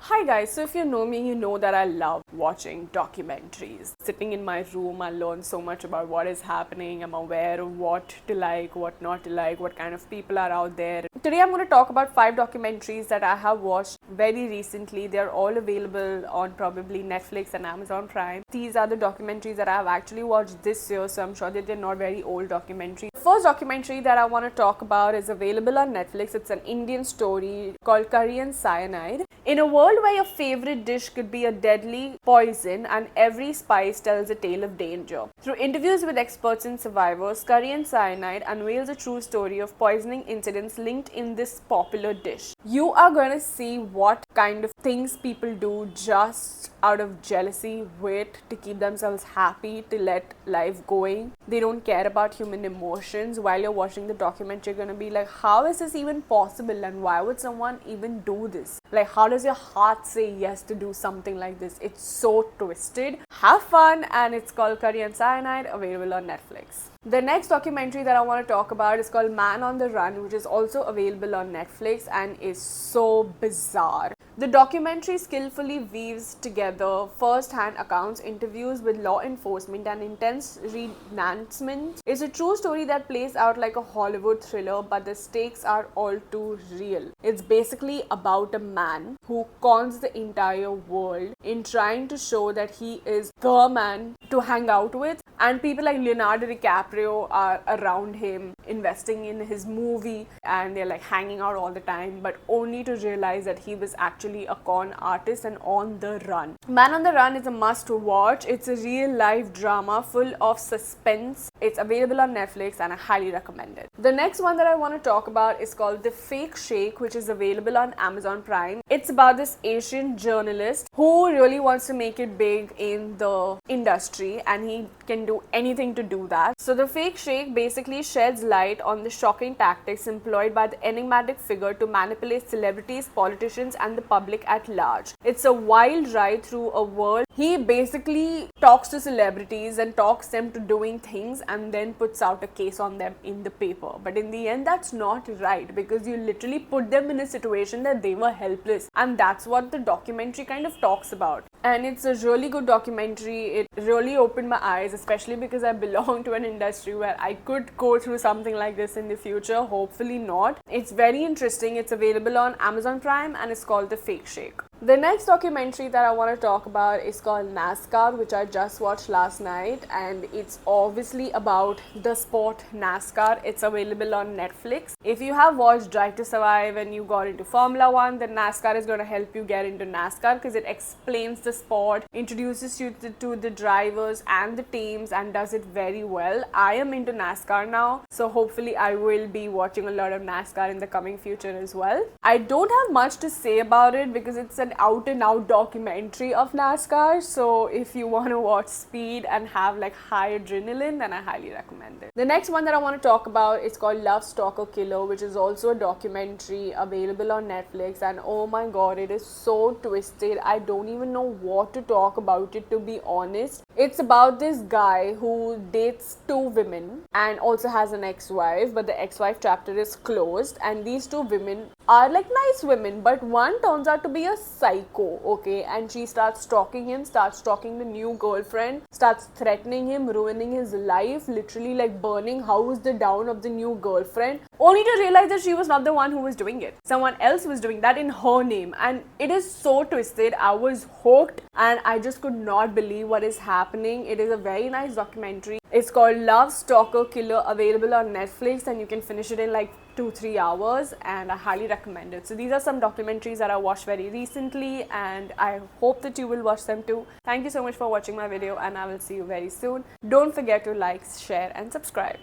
Hi guys, so if you know me, you know that I love watching documentaries. Sitting in my room, I learn so much about what is happening. I'm aware of what to like, what not to like, what kind of people are out there. Today I'm going to talk about 5 documentaries that I have watched very recently. They're all available on probably Netflix and Amazon Prime. These are the documentaries that I have actually watched this year, so I'm sure that they're not very old documentaries. The first documentary that I want to talk about is available on Netflix. It's an Indian story called Curry and Cyanide. In a world where your favorite dish could be a deadly poison and every spice tells a tale of danger. Through interviews with experts and survivors, Curry and Cyanide unveils a true story of poisoning incidents linked in this popular dish. You are going to see what kind of things people do just out of jealousy, wait to keep themselves happy, to let life going. They don't care about human emotions. While you're watching the documentary, you're going to be like, how is this even possible and why would someone even do this? Like, how does your heart say yes to do something like this? It's so twisted. Have fun, and it's called Curry and Cyanide, available on Netflix. The next documentary that I want to talk about is called Man on the Run, which is also available on Netflix and is so bizarre. The documentary skillfully weaves together first-hand accounts, interviews with law enforcement, and intense reenactment. It's a true story that plays out like a Hollywood thriller, but the stakes are all too real. It's basically about a man who cons the entire world in trying to show that he is the man to hang out with, and people like Leonardo DiCaprio are around him investing in his movie and they're like hanging out all the time, but only to realize that he was actually a con artist and on the run. Man on the Run is a must watch. It's a real life drama full of suspense. It's available on Netflix and I highly recommend it. The next one that I want to talk about is called The Fake Shake, which is available on Amazon Prime. It's about this Asian journalist who really wants to make it big in the industry and he can do anything to do that. So The Fake Shake basically sheds light on the shocking tactics employed by the enigmatic figure to manipulate celebrities, politicians, and the public at large. It's a wild ride through a world. He basically talks to celebrities and talks them to doing things and then puts out a case on them in the paper. But in the end, that's not right, because you literally put them in a situation that they were helpless, and that's what the documentary kind of talks about. And it's a really good documentary. It really opened my eyes, especially because I belong to an industry where I could go through something like this in the future. Hopefully not. It's very interesting. It's available on Amazon Prime and it's called The Fake Shake. The next documentary that I want to talk about is called NASCAR, which I just watched last night, and it's obviously about the sport NASCAR. It's available on Netflix. If you have watched Drive to Survive and you got into Formula 1, then NASCAR is going to help you get into NASCAR because it explains the sport, introduces you to the drivers and the teams, and does it very well. I am into NASCAR now, so hopefully I will be watching a lot of NASCAR in the coming future as well. I don't have much to say about it because it's an out and out documentary of NASCAR, so if you want to watch speed and have like high adrenaline, then I highly recommend it. The next one that I want to talk about is called Love Stalker Killer, which is also a documentary available on Netflix, and oh my god, it is so twisted. I don't even know what to talk about it, to be honest. It's about this guy who dates 2 women and also has an ex-wife, but the ex-wife chapter is closed, and these 2 women are like nice women, but one turns out to be a psycho, okay, and she starts stalking him, starts stalking the new girlfriend, starts threatening him, ruining his life, literally like burning house down of the new girlfriend, only to realize that she was not the one who was doing it. Someone else was doing that in her name, and it is so twisted. I was hooked and I just could not believe what is happening. It is a very nice documentary. It's called Love Stalker Killer, available on Netflix, and you can finish it in like 2-3 hours, and I highly recommend it. So these are some documentaries that I watched very recently, and I hope that you will watch them too. Thank you so much for watching my video, and I will see you very soon. Don't forget to like, share, and subscribe.